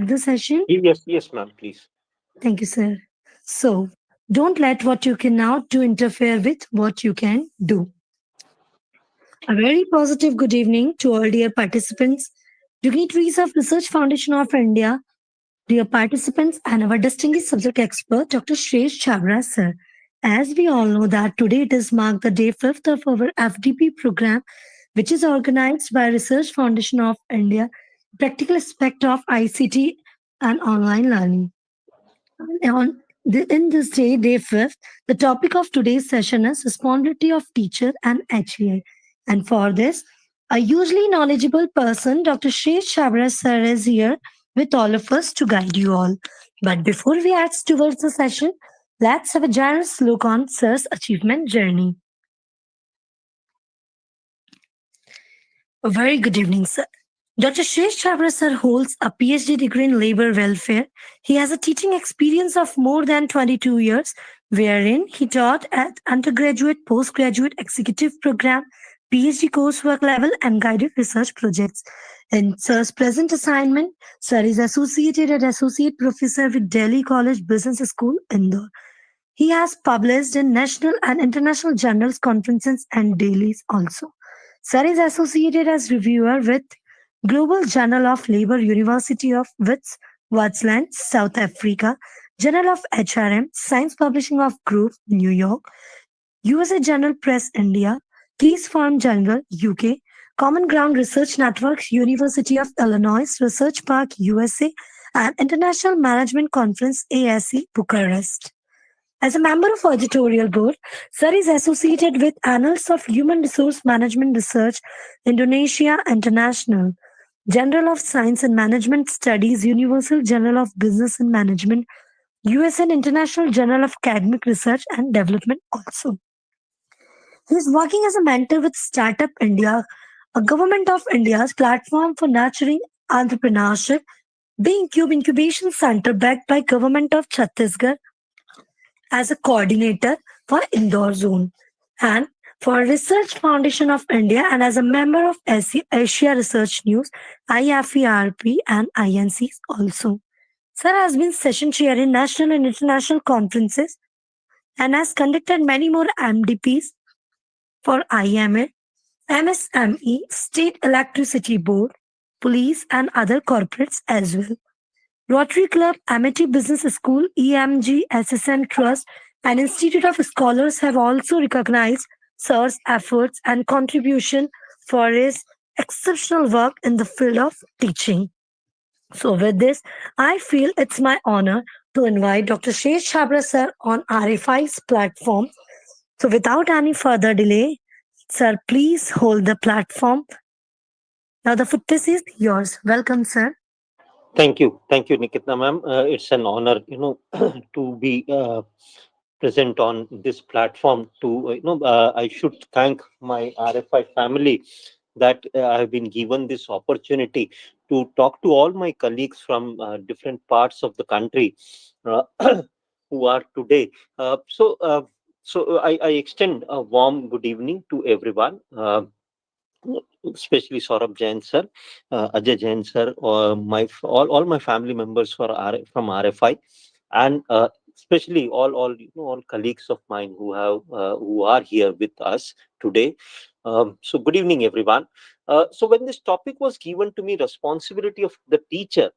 the session? Yes, ma'am, please. Thank you, sir. So, don't let what you cannot do interfere with what you can do. A very positive good evening to all dear participants, dignitaries of Research Foundation of India, dear participants, and our distinguished subject expert, Dr. Shresh Chabra, sir. As we all know that today it is marked the day 5th of our FDP program, which is organized by Research Foundation of India, practical aspect of ICT and online learning. In this day, day 5th, the topic of today's session is responsibility of teacher and HEI. And for this, a hugely knowledgeable person, Dr. Shesh Chabra sir, is here with all of us to guide you all. But before we head towards the session, let's have a generous look on sir's achievement journey. A very good evening, sir. Dr. Shesh Chabra sir holds a PhD degree in labor welfare. He has a teaching experience of more than 22 years, wherein he taught at undergraduate, postgraduate, executive program, PhD coursework level, and guided research projects. In sir's present assignment, sir is associated as associate professor with Delhi College Business School, Indore. He has published in national and international journals, conferences, and dailies also. Sir is associated as reviewer with Global Journal of Labour, University of Witwatersrand, South Africa, Journal of HRM, Science Publishing of Group, New York, USA Journal Press India, Case Farm Journal, UK, Common Ground Research Networks, University of Illinois, Research Park, USA, and International Management Conference, ASE, Bucharest. As a member of editorial board, Sir is associated with Annals of Human Resource Management Research, Indonesia International, Journal of Science and Management Studies, Universal Journal of Business and Management, USN International Journal of Academic Research and Development also. He is working as a mentor with Startup India, a government of India's platform for nurturing entrepreneurship, being Cube Incubation Center backed by Government of Chhattisgarh as a coordinator for Indore Zone and for Research Foundation of India and as a member of Asia Research News, IFERP and INCs also. Sir has been session chair in national and international conferences and has conducted many more MDPs for IMA, MSME, State Electricity Board, police and other corporates as well. Rotary Club, Amity Business School, EMG, SSN Trust, and Institute of Scholars have also recognized Sir's efforts and contribution for his exceptional work in the field of teaching. So, with this, I feel it's my honor to invite Dr. Shesh Chabra sir on RFI's platform. So, without any further delay, sir, please hold the platform. Now, the footage is yours. Welcome, sir. Thank you, Nikita, ma'am. It's an honor, to be present on this platform. I should thank my RFI family that I have been given this opportunity to talk to all my colleagues from different parts of the country uh, who are today. I extend a warm good evening to everyone. Especially Saurabh Jain sir, Ajay Jain sir, all my family members from RFI, and especially all colleagues of mine who are here with us today. So good evening, everyone. So when this topic was given to me, responsibility of the teacher.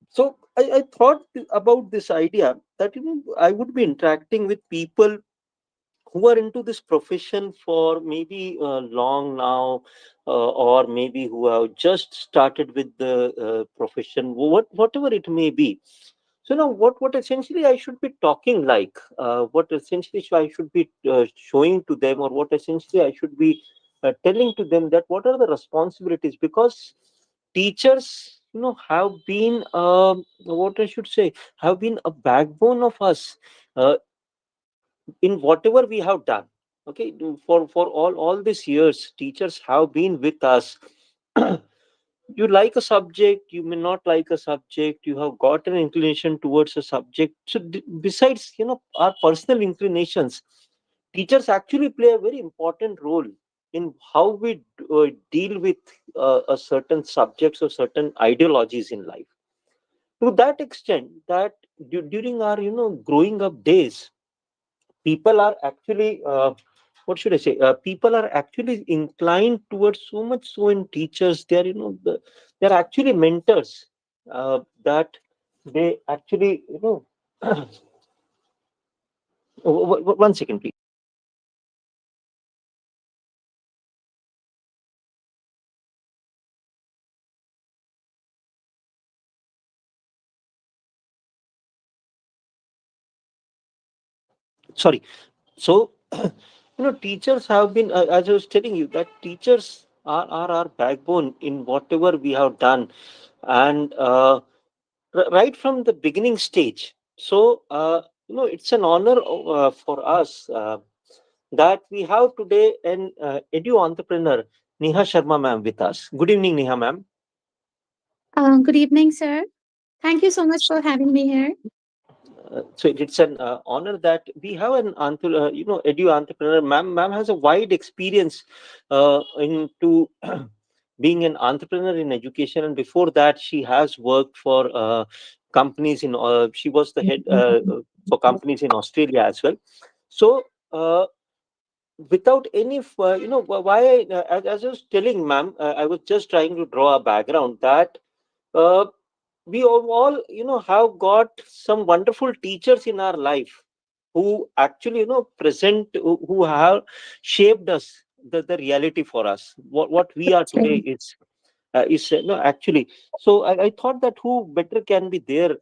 So I thought about this idea that I would be interacting with people who are into this profession for maybe long now, or maybe who have just started with the profession, whatever it may be. So now what essentially I should be talking like, what essentially I should be showing to them, or what essentially I should be telling to them, that what are the responsibilities, because teachers have been, what I should say, have been a backbone of us, uh, in whatever we have done. Okay, for all these years, teachers have been with us. You like a subject, you may not like a subject, you have got an inclination towards a subject. So besides our personal inclinations, teachers actually play a very important role in how we deal with a certain subjects or certain ideologies in life. To that extent that during our growing up days, people are actually what should I say? People are actually inclined towards so much so in teachers. They are they're actually mentors that they actually one second, please. Sorry. So teachers have been, as I was telling you, that teachers are our backbone in whatever we have done, and right from the beginning stage. So it's an honor for us that we have today an edu entrepreneur, Neha Sharma ma'am, with us. Good evening, Neha ma'am. Good evening, sir. Thank you so much for having me here. So it's an honor that we have an edu entrepreneur. Ma'am has a wide experience into being an entrepreneur in education, and before that, she has worked for companies in. She was the head for companies in Australia as well. So. Without any why as I was telling ma'am, I was just trying to draw a background that uh, we all have got some wonderful teachers in our life who actually present, who have shaped us, the reality for us, what we are today Sure. is no actually. So I thought that who better can be there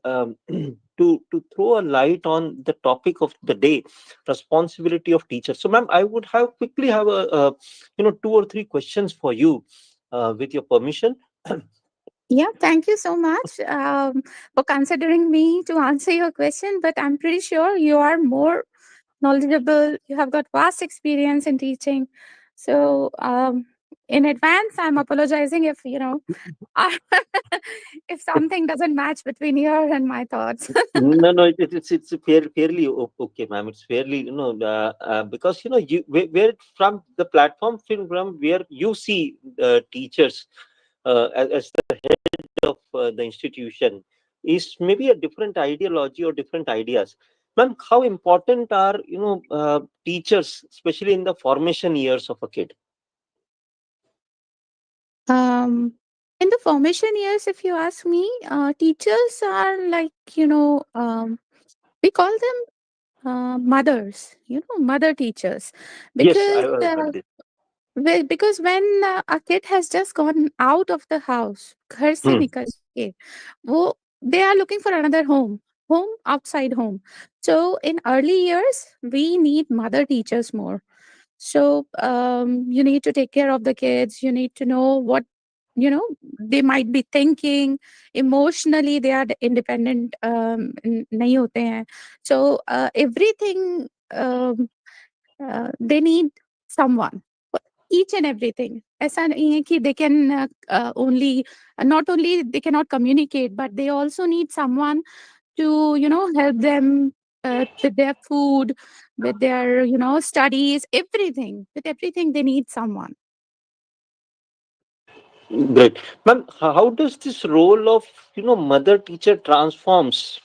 to throw a light on the topic of the day, responsibility of teachers. So ma'am, I would have quickly have a two or three questions for you, with your permission. Yeah, thank you so much for considering me to answer your question. But I'm pretty sure you are more knowledgeable. You have got vast experience in teaching. So, in advance, I'm apologizing if, if something doesn't match between your and my thoughts. No, no, it's fairly okay, ma'am. It's fairly, because you where from the platform from where you see teachers as the head of the institution is maybe a different ideology or different ideas. Ma'am, how important are teachers, especially in the formation years of a kid? Um, in the formation years, if you ask me, teachers are like, we call them mothers, mother teachers, Yes, I because have heard this. because when a kid has just gone out of the house, घर से Hmm. निकल के, वो they are looking for another home outside home. So in early years, we need mother teachers more. So you need to take care of the kids. You need to know what they might be thinking emotionally. They are independent. नहीं होते हैं. So everything. They need someone for each and everything. ऐसा नहीं है कि they can only not only they cannot communicate, but they also need someone to help them with their food, with their studies, everything. With everything, they need someone. Great. Ma'am, how does this role of, mother teacher transforms,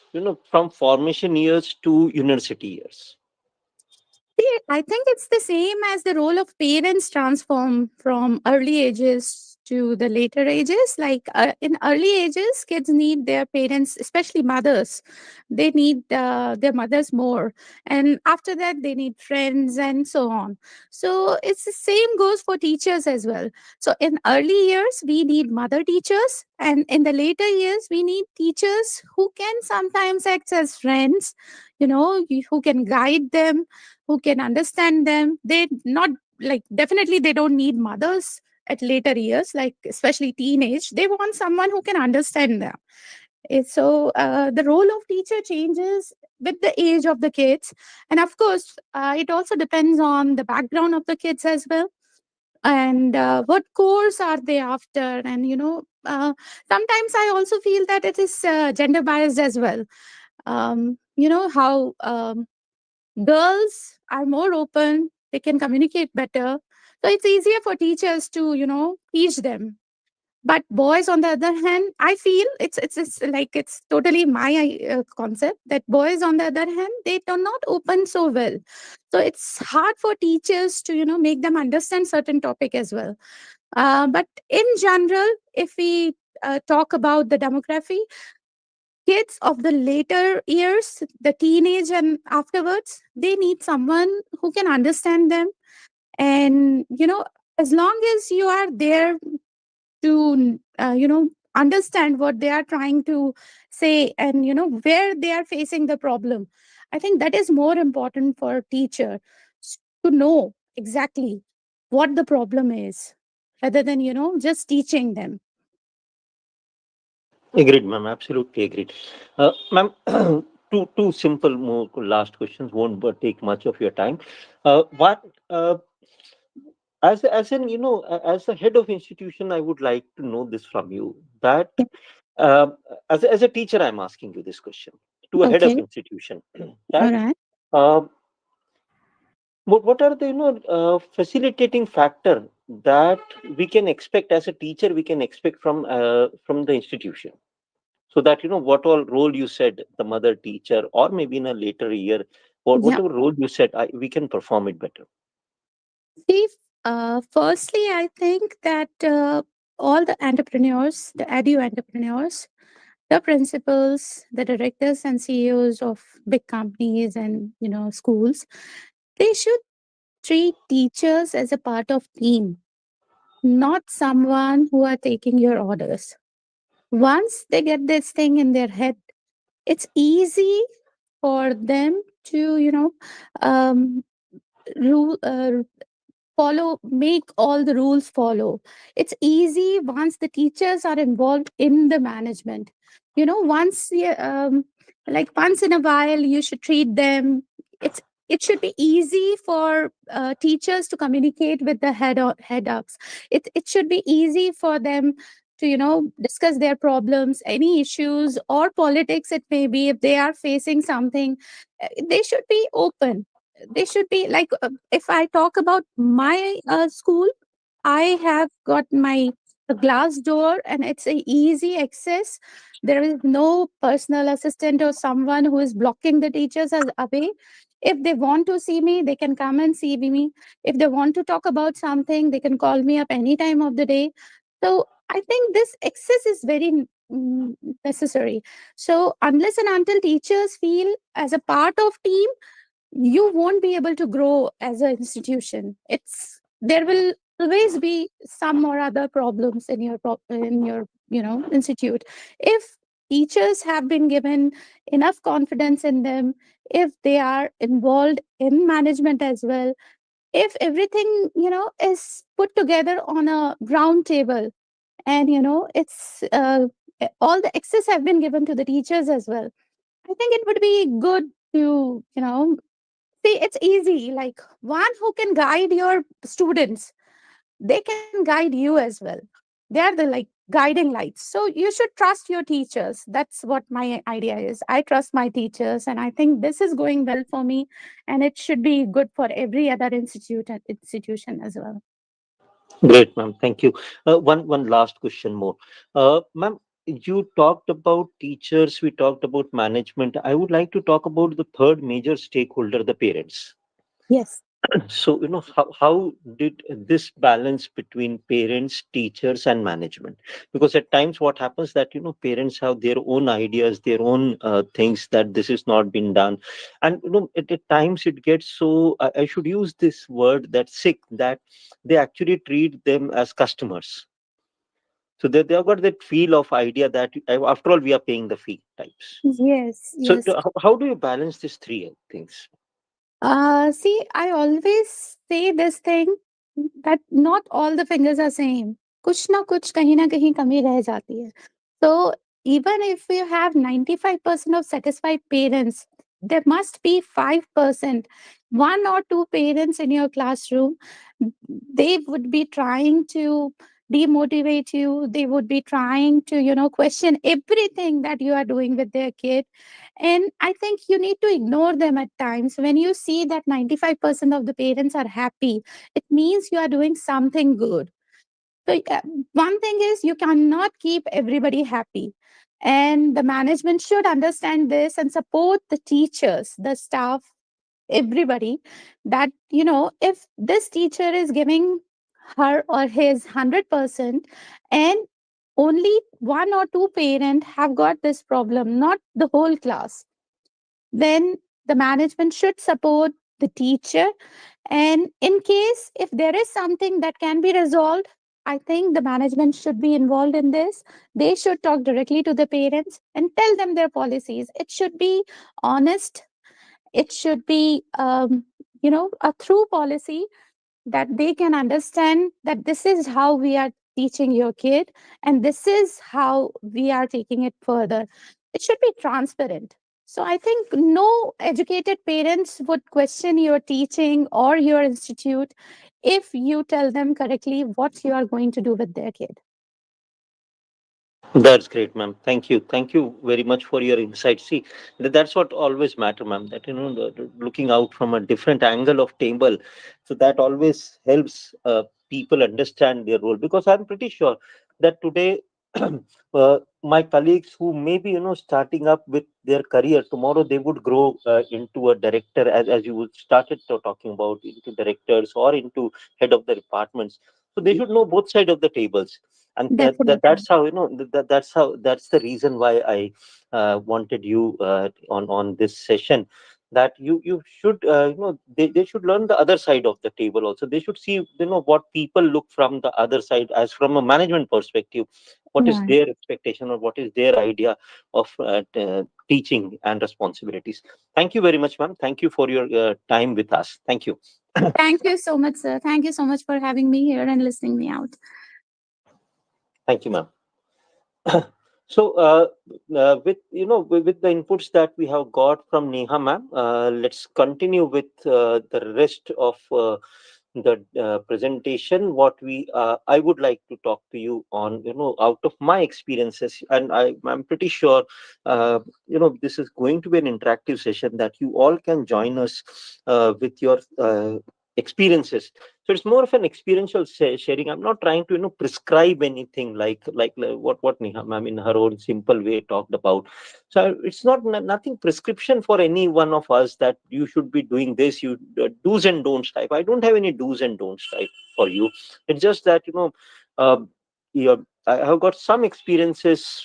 from formation years to university years? See, I think it's the same as the role of parents transform from early ages to the later ages. Like in early ages, kids need their parents, especially mothers. They need their mothers more. And after that, they need friends and so on. So it's the same goes for teachers as well. So in early years, we need mother teachers. And in the later years, we need teachers who can sometimes act as friends, who can guide them, who can understand them. They not like definitely they don't need mothers at later years, like especially teenage. They want someone who can understand them. So the role of teacher changes with the age of the kids, and of course, it also depends on the background of the kids as well, and what course are they after, and sometimes I also feel that it is gender biased as well. How girls are more open, they can communicate better. So it's easier for teachers to, teach them. But boys, on the other hand, I feel it's like it's totally my concept that boys, on the other hand, they do not open so well. So it's hard for teachers to make them understand certain topic as well. But in general, if we talk about the demography, kids of the later years, the teenage and afterwards, they need someone who can understand them. And as long as you are there to understand what they are trying to say, and where they are facing the problem, I think that is more important for a teacher, to know exactly what the problem is, rather than just teaching them. Agreed, ma'am. Absolutely agreed. Ma'am, two simple more last questions won't take much of your time. What as in as a head of institution, I would like to know this from you. That Yeah. uh, as a teacher, I'm asking you this question to a head of Okay. institution. All That right. uh, what are the facilitating factor that we can expect as a teacher? We can expect from the institution, so that what all role you said, the mother teacher, or maybe in a later year, Yeah. whatever role you said, we can perform it better. See, firstly, I think that all the entrepreneurs, the edu entrepreneurs, the principals, the directors and CEOs of big companies and schools, they should treat teachers as a part of team, not someone who are taking your orders. Once they get this thing in their head, it's easy for them to um, rule, follow, make all the rules follow. It's easy once the teachers are involved in the management. Once like once in a while you should treat them. It should be easy for teachers to communicate with the head ups. It should be easy for them to discuss their problems, any issues or politics it may be. If they are facing something, they should be open. They should be like, if I talk about my school, I have got my glass door and it's a easy access. There is no personal assistant or someone who is blocking the teachers as away. If they want to see me, they can come and see me. If they want to talk about something, they can call me up any time of the day. So I think this access is very necessary. So unless and until teachers feel as a part of team, you won't be able to grow as an institution. It's there will always be some or other problems in your in your institute. If teachers have been given enough confidence in them, if they are involved in management as well, if everything is put together on a round table, and it's all the access have been given to the teachers as well, I think it would be good to see, it's easy. Like one who can guide your students, they can guide you as well. They are the like guiding lights. So you should trust your teachers. That's what my idea is. I trust my teachers, and I think this is going well for me, and it should be good for every other institution as well. Great, ma'am. Thank you. One last question more. Ma'am, you talked about teachers, we talked about management. I would like to talk about the third major stakeholder, the parents. Yes. So, how did this balance between parents, teachers, and management? Because at times, what happens that parents have their own ideas, their own things that this is not been done, and at times it gets so. I should use this word that sick that they actually treat them as customers. So they've got that feel of idea that after all we are paying the fee types. Yes. So Yes. how do you balance these three things? See, I always say this thing that not all the fingers are same. कुछ ना कुछ कहीं ना कहीं कमी रह जाती है. So even if you have 95% of satisfied parents, there must be 5%, one or two parents in your classroom. They would be trying to demotivate you. They would be trying to, question everything that you are doing with their kid. And I think you need to ignore them at times. When you see that 95% of the parents are happy, it means you are doing something good. So, one thing is you cannot keep everybody happy. And the management should understand this and support the teachers, the staff, everybody, that, if this teacher is giving her or his 100% and only one or two parent have got this problem, not the whole class, then the management should support the teacher. And in case if there is something that can be resolved, I think the management should be involved in this. They should talk directly to the parents and tell them their policies. It should be honest. It should be, a true policy, that they can understand that this is how we are teaching your kid and this is how we are taking it further. It should be transparent. So I think no educated parents would question your teaching or your institute if you tell them correctly what you are going to do with their kid. That's great, ma'am. Thank you. Thank you very much for your insight. See, that's what always matter, ma'am. That looking out from a different angle of table, so that always helps people understand their role. Because I'm pretty sure that today, my colleagues who may be starting up with their career tomorrow, they would grow into a director, as you started talking about, into directors or into head of the departments. So they should know both sides of the tables, and Definitely. that's how that's the reason why I wanted you on this session, that you should they should learn the other side of the table also. They should see what people look from the other side, as from a management perspective, what is Right. their expectation or what is their idea of teaching and responsibilities. Thank you very much, ma'am. Thank you for your time with us. Thank you. Thank you so much, sir. Thank you so much for having me here and listening me out. Thank you, ma'am. So, with with the inputs that we have got from Neha ma'am, let's continue with the rest of the presentation. What I would like to talk to you on, out of my experiences, and I'm pretty sure, this is going to be an interactive session that you all can join us with your experiences. So it's more of an experiential sharing. I'm not trying to prescribe anything, like what Neha ma'am in her own simple way talked about. So it's not nothing prescription for any one of us that you should be doing this, you do's and don'ts type. I don't have any do's and don'ts type for you. It's just that um, yeah, I have got some experiences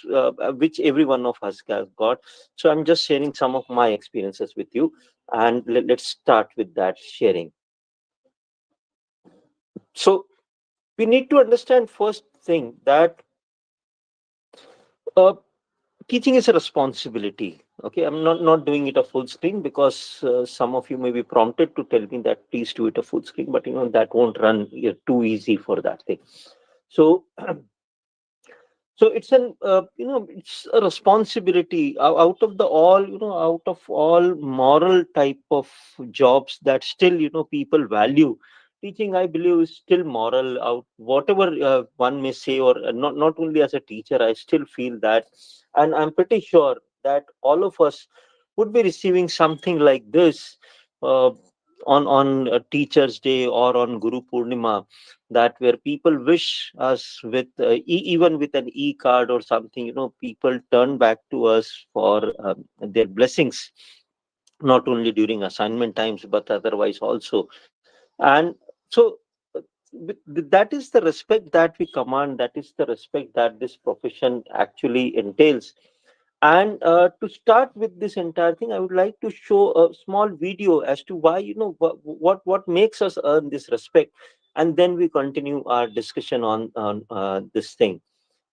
which every one of us has got. So I'm just sharing some of my experiences with you, and let's start with that sharing. So we need to understand first thing that uh, teaching is a responsibility. Okay, I'm not doing it a full screen because some of you may be prompted to tell me that please do it a full screen, but that won't run too easy for that thing. So so it's an it's a responsibility out of the all out of all moral type of jobs that still people value. Teaching, I believe, is still moral. Out whatever one may say, or not only as a teacher, I still feel that, and I'm pretty sure that all of us would be receiving something like this uh, on a teacher's day or on Guru Purnima, that where people wish us with even with an e-card or something, people turn back to us for their blessings, not only during assignment times but otherwise also. And so that is the respect that we command, that is the respect that this profession actually entails. And to start with this entire thing, I would like to show a small video as to why, what makes us earn this respect, and then we continue our discussion on this thing.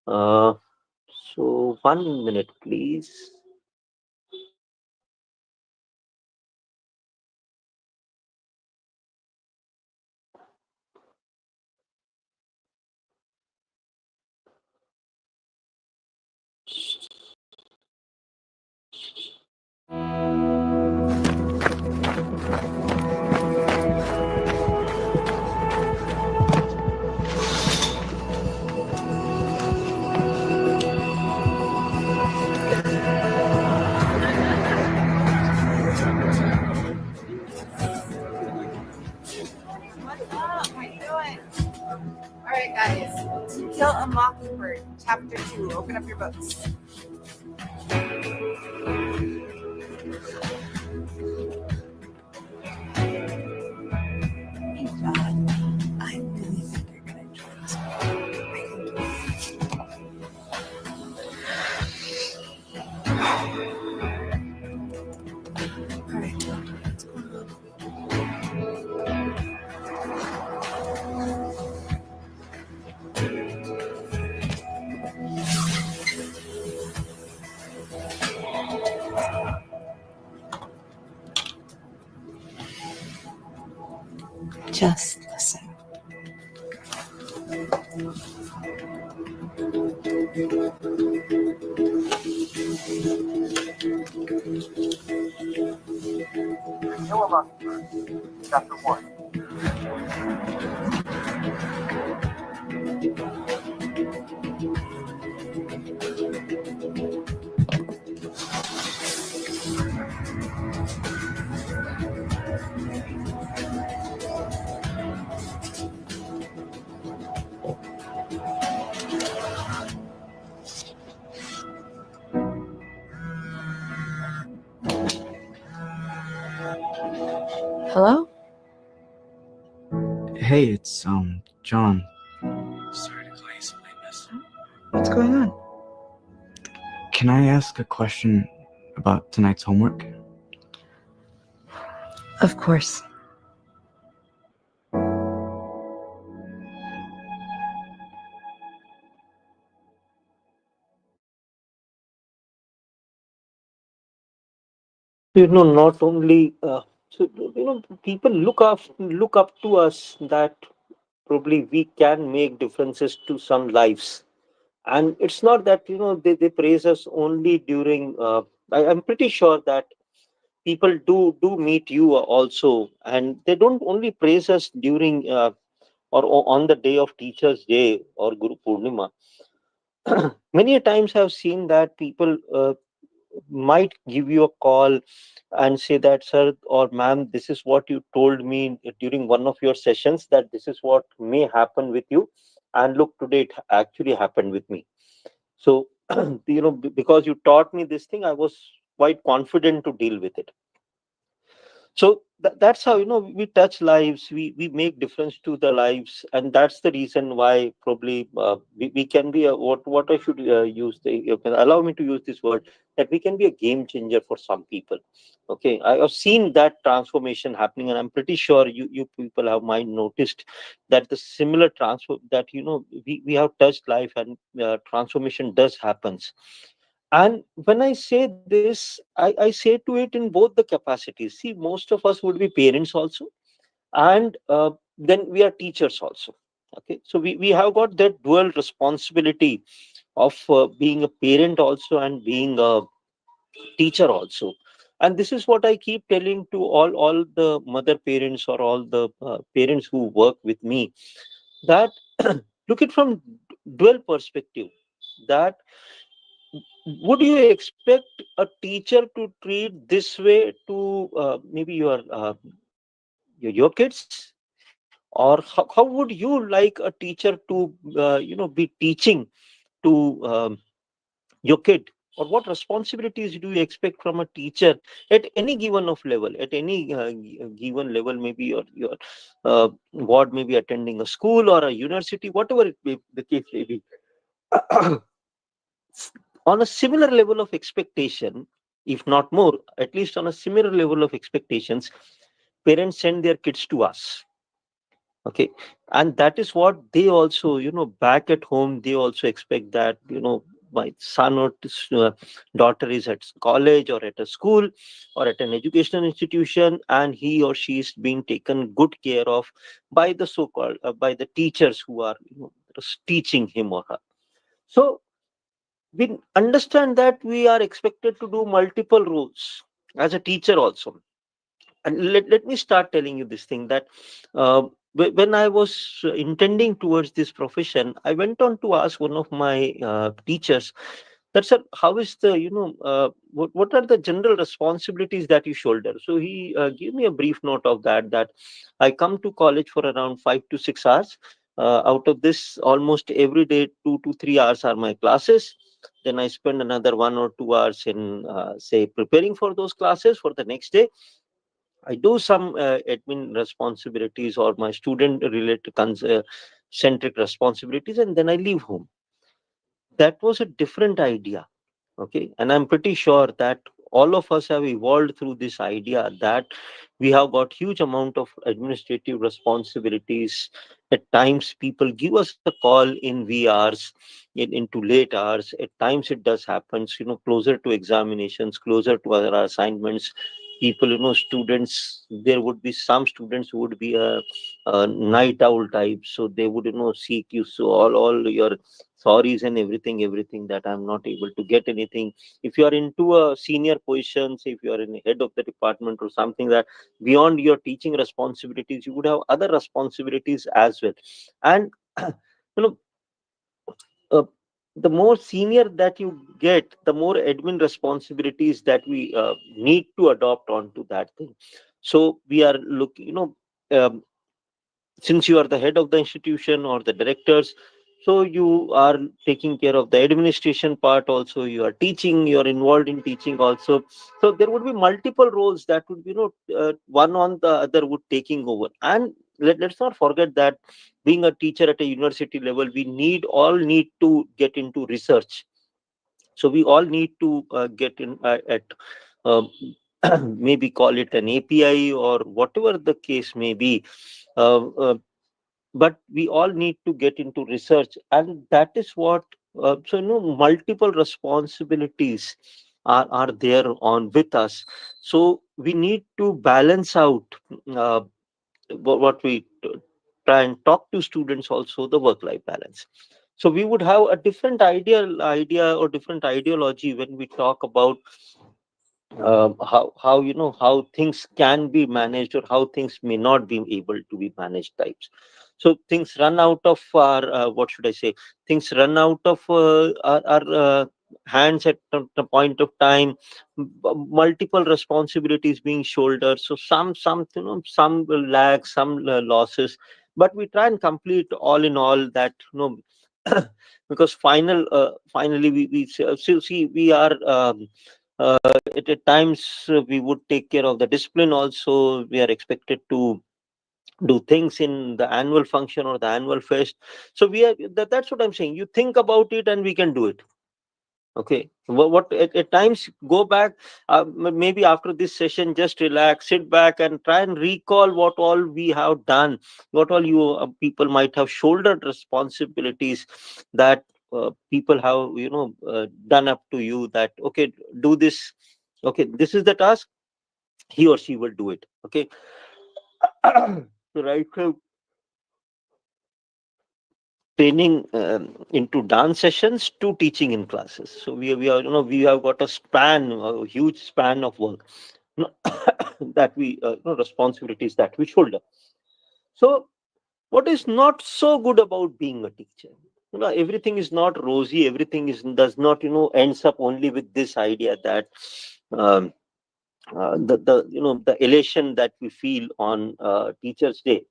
Uh, so 1 minute, please. chapter 2. Open up your books. Hey, John, I really think you're going to enjoy this book. All right, what's going on? Just listen. Chapter 1. Hello? Hey, it's John. Sorry to call you so late, miss. What's going on? Can I ask a question about tonight's homework? Of course. Not only people look up to us, that probably we can make differences to some lives. And it's not that they praise us only during I'm pretty sure that people do meet you also, and they don't only praise us during or on the day of Teachers Day or Guru Purnima. Many a times I've seen that people might give you a call and say that, sir or ma'am, this is what you told me during one of your sessions, that this is what may happen with you, and look, today it actually happened with me. So because you taught me this thing, I was quite confident to deal with it. So that's how we touch lives, we make difference to the lives, and that's the reason why probably we can be a, what I should use the, you can allow me to use this word, that we can be a game changer for some people. Okay, I have seen that transformation happening, and I'm pretty sure you people have might noticed that the similar transfer, that we have touched life, and transformation does happens. And when I say this, I say to it in both the capacities. See, most of us would be parents also, and then we are teachers also. Okay, so we have got that dual responsibility of being a parent also and being a teacher also. And this is what I keep telling to all the mother parents, or all the parents who work with me, that look it from dual perspective, that would you expect a teacher to treat this way to maybe your kids, or how would you like a teacher to be teaching to your kid, or what responsibilities do you expect from a teacher at any given of level, at any given level, maybe your ward may be attending a school or a university, whatever it may the case may be. On a similar level of expectation, if not more, at least on a similar level of expectations, parents send their kids to us. Okay, and that is what they also, back at home, they also expect that, my son or daughter is at college or at a school or at an educational institution, and he or she is being taken good care of by the so-called by the teachers who are teaching him or her. So we understand that we are expected to do multiple roles as a teacher also. And let me start telling you this thing, that uh, when I was intending towards this profession, I went on to ask one of my teachers that, sir, how is the what are the general responsibilities that you shoulder. So he gave me a brief note of that I come to college for around 5 to 6 hours, Out of this, almost every day, 2 to 3 hours are my classes. Then I spend another 1 or 2 hours in, say, preparing for those classes for the next day. I do some admin responsibilities or my student related centric responsibilities, and then I leave home. That was a different idea. Okay, and I'm pretty sure that all of us have evolved through this idea that we have got huge amount of administrative responsibilities. At times people give us a call in wee hours, into late hours. At times it does happens, closer to examinations, closer to other assignments. People, students, there would be some students who would be a night owl type, so they would, seek you, so all your sorries and everything, that I'm not able to get anything. If you are into a senior position, say if you are in the head of the department or something, that beyond your teaching responsibilities, you would have other responsibilities as well. And you know uh, the more senior that you get, the more admin responsibilities that we need to adopt onto that thing. So we are looking, um, since you are the head of the institution or the directors, so you are taking care of the administration part also, you are teaching, you are involved in teaching also. So there would be multiple roles that would be, one on the other would taking over. And let's not forget that being a teacher at a university level, we need to get into research. So we all need to get in at um, maybe call it an API or whatever the case may be. uh, uh, but we all need to get into research, and that is what, so multiple responsibilities are there on with us. So we need to balance out, uh, what we try and talk to students also, the work life balance. So we would have a different idea or different ideology when we talk about how how things can be managed or how things may not be able to be managed types. So things run out of our, what should I say, things run out of our hands at the point of time. Multiple responsibilities being shouldered, so some some lag, some losses, but we try and complete all in all that, because finally we still see we are, at times we would take care of the discipline also. We are expected to do things in the annual function or the annual fest. So that's what I'm saying, you think about it and we can do it. Okay, what at times go back, maybe after this session, just relax, sit back and try and recall what all we have done, what all you people might have shouldered responsibilities, that people have, done up to you, that okay, do this, okay, this is the task, he or she will do it. Okay. Right from training, into dance sessions to teaching in classes, so we are, we have got a huge span of work, you that we, responsibilities that we shoulder. So what is not so good about being a teacher, everything is not rosy, everything is does not, ends up only with this idea that, um, the the elation that we feel on teachers day.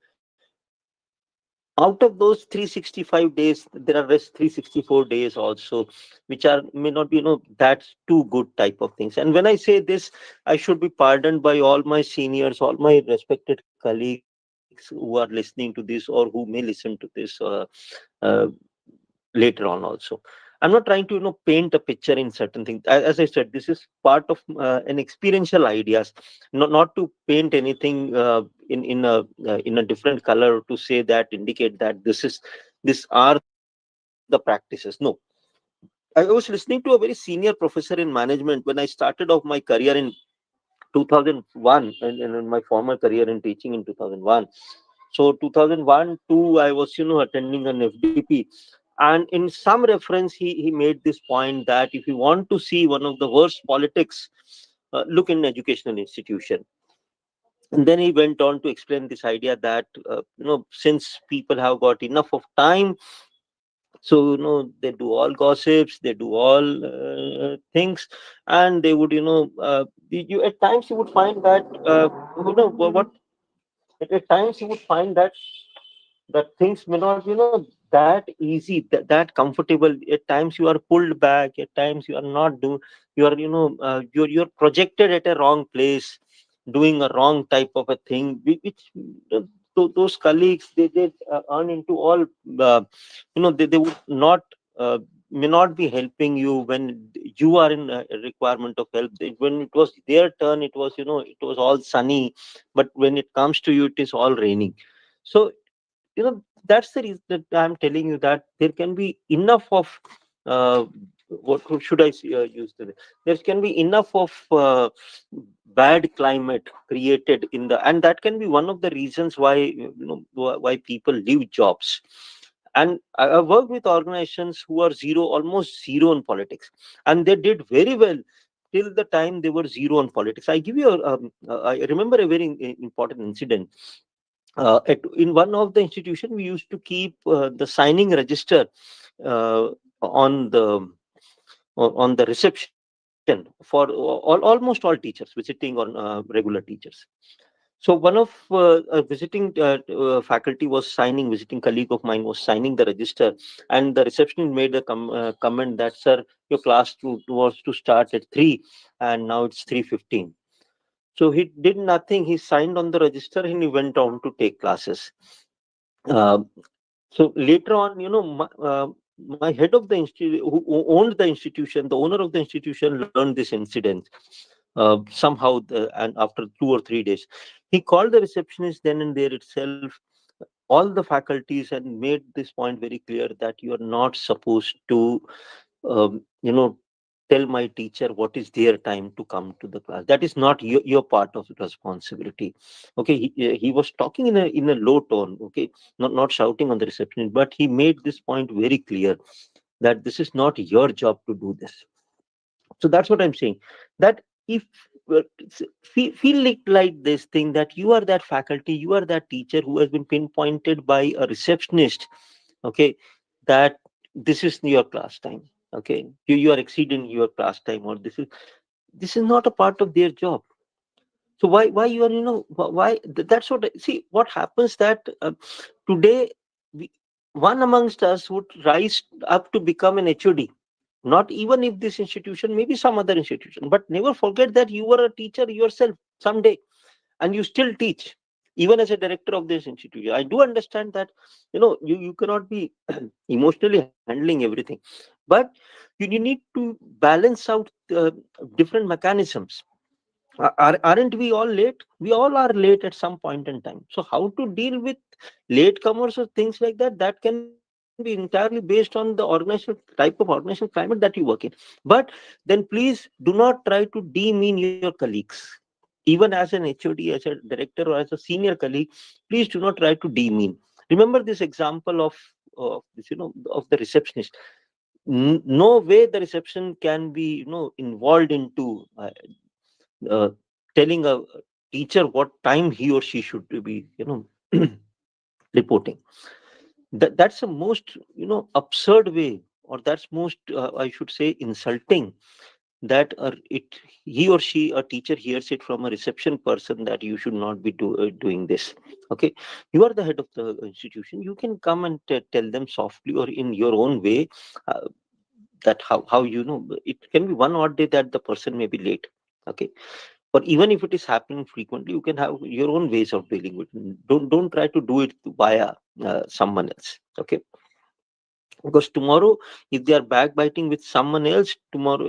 Out of those 365 days, there are rest 364 days also, which are may not be, that's too good type of things. And when I say this, I should be pardoned by all my seniors, all my respected colleagues who are listening to this or who may listen to this uh, later on also. I'm not trying to, paint a picture in certain things. As I said, this is part of an experiential ideas, not to paint anything in a different color, to say that, indicate that this are the practices. No, I was listening to a very senior professor in management when I started off my career in 2001, in my former career in teaching in 2001. So 2001 2, I was, attending an FDP, and in some reference he made this point that if you want to see one of the worst politics, look in educational institution. And then he went on to explain this idea that, since people have got enough of time, so they do all gossips, they do all things, and they would, you at times you would find that, what at times you would find that that things may not, that easy, that comfortable. At times you are pulled back, at times you are not do you are, you're projected at a wrong place, doing a wrong type of a thing, which those colleagues, they earn into all, they would not, uh, may not be helping you when you are in a requirement of help. When it was their turn, it was, it was all sunny, but when it comes to you, it is all raining. So, that's the reason that I'm telling you that there can be enough of, uh, what should I use today? There can be enough of bad climate created in the, and that can be one of the reasons why, why people leave jobs. And I work with organizations who are zero, almost zero in politics, and they did very well till the time they were zero on politics. I give you I remember a very important incident. In one of the institution, we used to keep the signing register uh, on the on the reception for almost all teachers visiting, or regular teachers. So one of a visiting faculty was signing, visiting colleague of mine was signing the register, and the receptionist made a comment that, sir, your class was to start at 3, and now it's 3:15. So he did nothing. He signed on the register and he went on to take classes. Uh, so later on, my head of the institute, who owned the institution, the owner of the institution, learned this incident somehow, and after 2 or 3 days, he called the receptionist then and there itself, all the faculties, and made this point very clear that you are not supposed to, tell my teacher what is their time to come to the class. That is not your part of the responsibility. Okay, he was talking in a low tone. Okay, not shouting on the reception, but he made this point very clear that this is not your job to do this. So that's what I'm saying, that if feel it like this thing, that you are that faculty, you are that teacher who has been pinpointed by a receptionist, okay, that this is your class time, okay, you are exceeding your class time, or this is not a part of their job. So why you are, that's what see what happens, that today we, one amongst us would rise up to become an HOD, not even if this institution, maybe some other institution, but never forget that you were a teacher yourself someday, and you still teach, even as a director of this institution. I do understand that, you cannot be emotionally handling everything, but you need to balance out different mechanisms. Aren't we all late? We all are late at some point in time. So how to deal with latecomers or things like that, that can be entirely based on the organizational type of organizational climate that you work in. But then please do not try to demean your colleagues. Even as an HOD, as a director, or as a senior colleague, please do not try to demean. Remember this example of this, of the receptionist. No way the reception can be, involved into uh, telling a teacher what time he or she should be, reporting. That's a most, absurd way, or that's most, I should say, insulting, that it he or she, a teacher, hears it from a reception person, that you should not be doing this. Okay, you are the head of the institution, you can come and tell them softly or in your own way, uh, that how, it can be one odd day that the person may be late. Okay, or even if it is happening frequently, you can have your own ways of dealing with it. Don't try to do it via someone else. Okay, because tomorrow, if they are backbiting with someone else, tomorrow,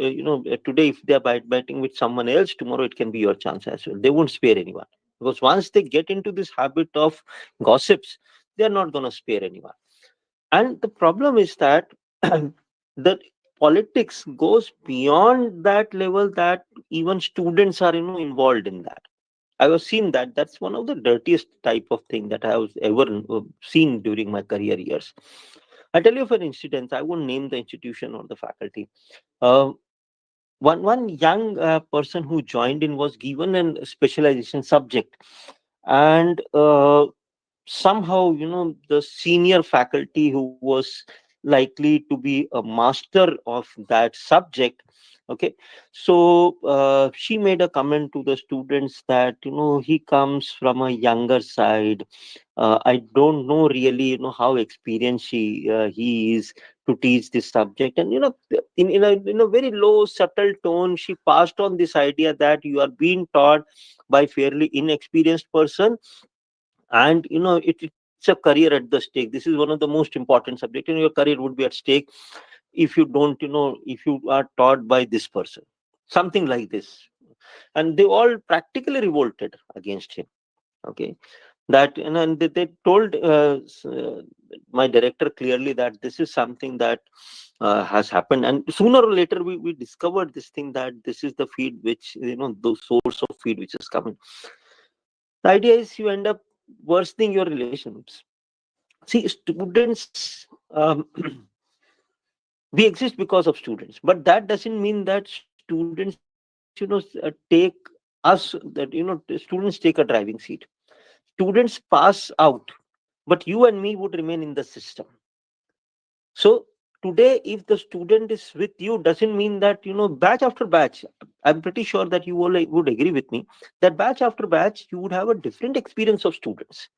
today if they are backbiting with someone else, tomorrow it can be your chance as well. They won't spare anyone, because once they get into this habit of gossips, they are not going to spare anyone. And the problem is that the politics goes beyond that level, that even students are, involved in that. I was seen that that's one of the dirtiest type of thing that I was ever seen during my career years. I tell you of an incident. I won't name the institution or the faculty. Uh, one young person who joined in was given a specialization subject, and somehow, the senior faculty who was likely to be a master of that subject Okay, so she made a comment to the students that he comes from a younger side. I don't know really how experienced he is to teach this subject, and in a very low subtle tone she passed on this idea that you are being taught by fairly inexperienced person, and it's a career at the stake. This is one of the most important subject, and your career would be at stake if you don't if you are taught by this person, something like this. And they all practically revolted against him. Okay, that and they told my director clearly that this is something that has happened, and sooner or later we discovered this thing, that this is the feed which the source of feed which is coming. The idea is you end up worsening your relationships. See, students, we exist because of students, but that doesn't mean that students take us, that students take a driving seat. Students pass out, but you and me would remain in the system. So today, if the student is with you, doesn't mean that batch after batch. I'm pretty sure that you all would agree with me that batch after batch you would have a different experience of students.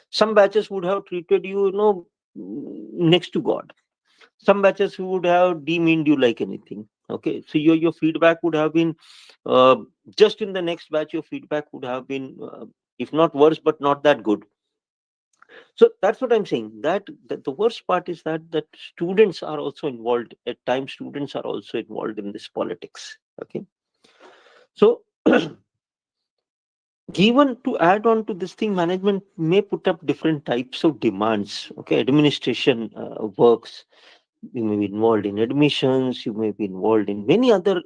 Some batches would have treated you, next to God. Some batches would have demeaned you like anything. Okay, so your feedback would have been, uh, just in the next batch your feedback would have been, if not worse but not that good. So that's what I'm saying, that the worst part is that students are also involved at times. Students are also involved in this politics. Okay, so given to add on to this thing, management may put up different types of demands. Okay, administration works, you may be involved in admissions, you may be involved in many other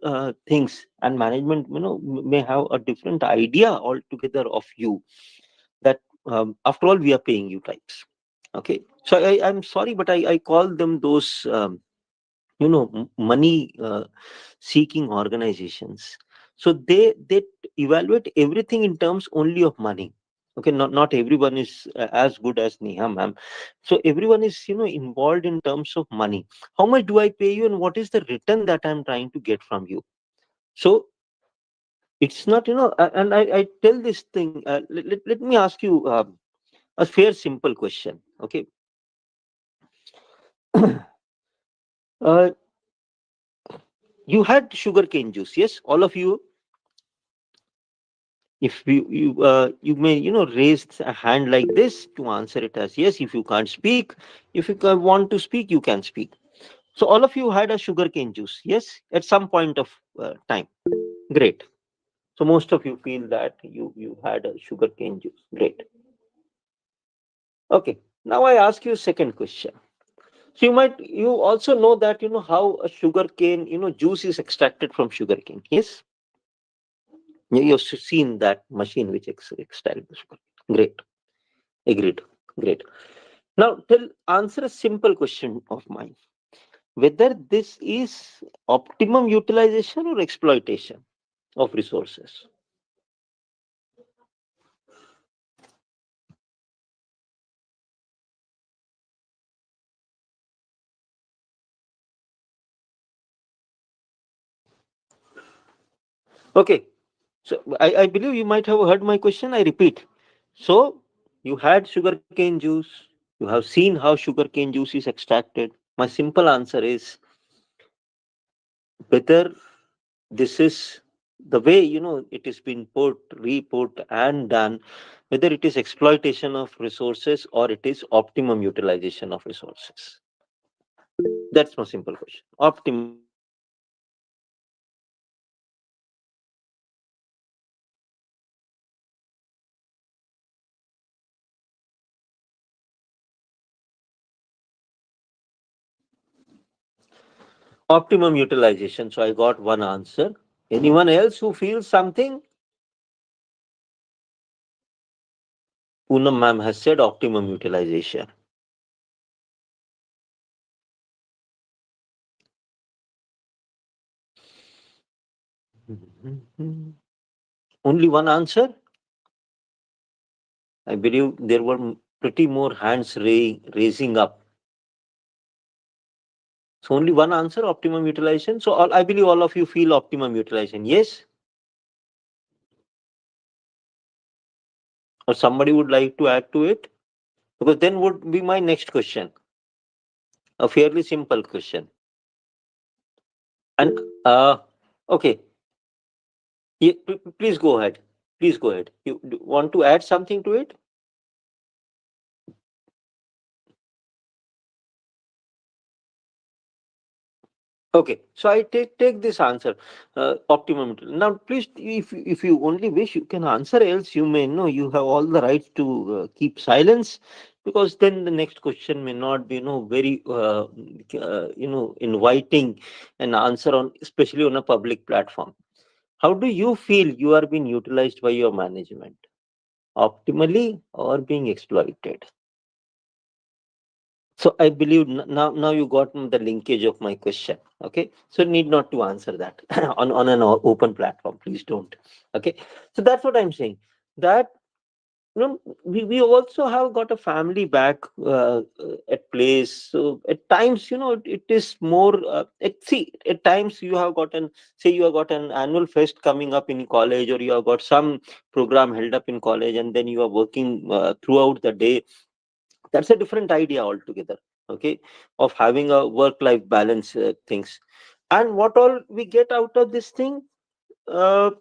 things, and management may have a different idea altogether of you, that after all we are paying you types. Okay, so I'm sorry, but I call them those money seeking organizations. So they evaluate everything in terms only of money. Okay, not everyone is as good as Neha ma'am. So everyone is involved in terms of money. How much do I pay you, and what is the return that I'm trying to get from you? So it's not, and I tell this thing, let me ask you a fair simple question. Okay, uh, you had sugarcane juice, yes, all of you. If you may raise a hand like this to answer it as yes. If you can't speak, if you want to speak, you can speak. So all of you had a sugarcane juice, yes, at some point of time. Great. So most of you feel that you had a sugarcane juice. Great. Okay, now I ask you a second question. So you also know that how a sugarcane juice is extracted from sugarcane, yes. You've seen that machine which extracts the sugar. Great. Agreed. Great. Now, answer a simple question of mine, whether this is optimum utilization or exploitation of resources. Okay, so I believe you might have heard my question. I repeat. So, you had sugarcane juice, you have seen how sugarcane juice is extracted. My simple answer is whether this is the way it is been put, re-put and done, whether it is exploitation of resources or it is optimum utilization of resources. That's my simple question. Optimum utilization of resources. Optimum utilization. So I got one answer. Anyone else who feels something? Poonam ma'am has said optimum utilization. Mhm. Only one answer? I believe there were pretty more hands raising up. So only one answer, optimum utilization. So all, I believe all of you feel optimum utilization. Yes? Or somebody would like to add to it? Because then would be my next question. A fairly simple question. And okay, please go ahead. Please go ahead. You want to add something to it? Okay, so I take this answer, optimum. Now, please, if you only wish, you can answer. Else, you may know you have all the right to keep silence, because then the next question may not be, very, inviting an answer on, especially on a public platform. How do you feel you are being utilized by your management, optimally or being exploited? So I believe now you got the linkage of my question. Okay, so need not to answer that on an open platform. Please don't. Okay, so that's what I'm saying. That we also have got a family back at place. So at times it is more. See, at times you have got an, say you have got an annual fest coming up in college, or you have got some program held up in college, and then you are working throughout the day. That's a different idea altogether. Okay, of having a work life balance things. And what all we get out of this thing, uh,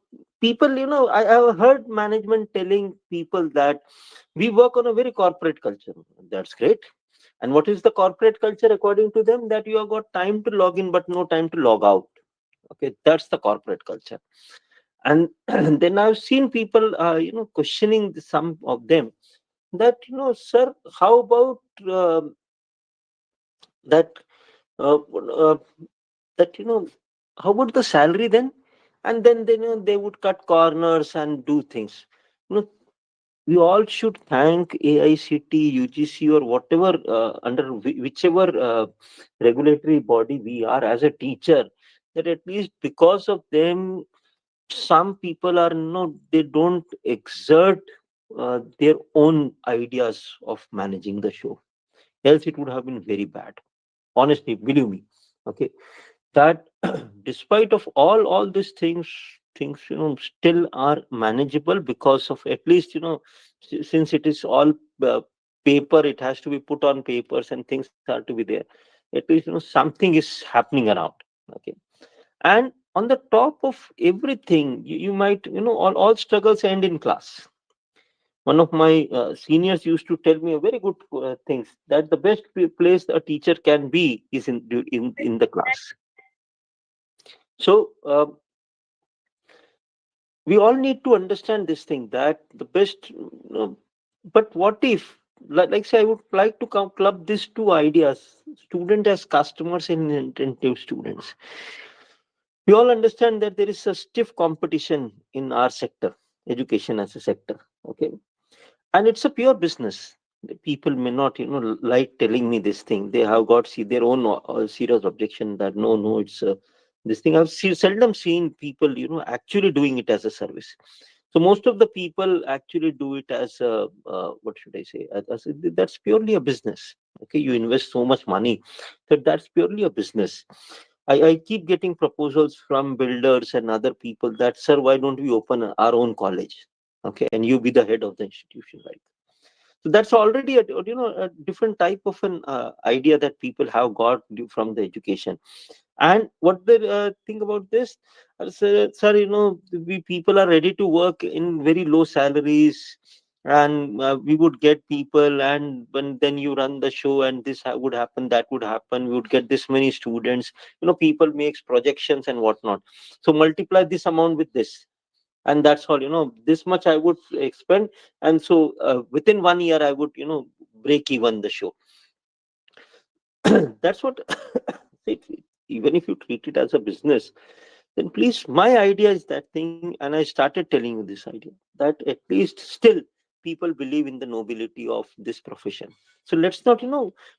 people, I have heard management telling people that we work on a very corporate culture. That's great. And what is the corporate culture according to them? That you have got time to log in but no time to log out. Okay, that's the corporate culture. And then I've seen people questioning some of them, that sir, how about that uh, that how about the salary then? And then they would cut corners and do things. you know we all should thank AICT, UGC, or whatever, under whichever regulatory body we are as a teacher, that at least because of them, some people are they don't exert their own ideas of managing the show. Else it would have been very bad, honestly, believe me. Okay, that despite of all these things still are manageable, because of, at least since it is all paper, it has to be put on papers and things are to be there. At least something is happening around. Okay, and on the top of everything, you might, all struggles end in class. One of my seniors used to tell me a very good things, that the best place a teacher can be is in the class. So we all need to understand this thing, that the best, but what if, like say, I would like to club these two ideas: student as customers and inattentive students. We all understand that there is a stiff competition in our sector, education as a sector. Okay, and it's a pure business. The people may not like telling me this thing. They have got, see, their own serious objection, that no, it's this thing. I've seldom seen people actually doing it as a service. So most of the people actually do it as a, what should I say, that's purely a business. Okay, you invest so much money, that that's purely a business. I keep getting proposals from builders and other people, that, sir, why don't we open our own college? Okay, and you be the head of the institution, right? So that's already a different type of an idea that people have got from the education. And what they think about this, sir, we people are ready to work in very low salaries, and we would get people, and when then you run the show, and this would happen, that would happen, we would get this many students. People makes projections and whatnot. So multiply this amount with this, and that's all. This much I would expend, and so within 1 year I would break even the show. That's what. Even if you treat it as a business, then please, my idea is that thing, and I started telling you this idea, that at least still people believe in the nobility of this profession. So let's not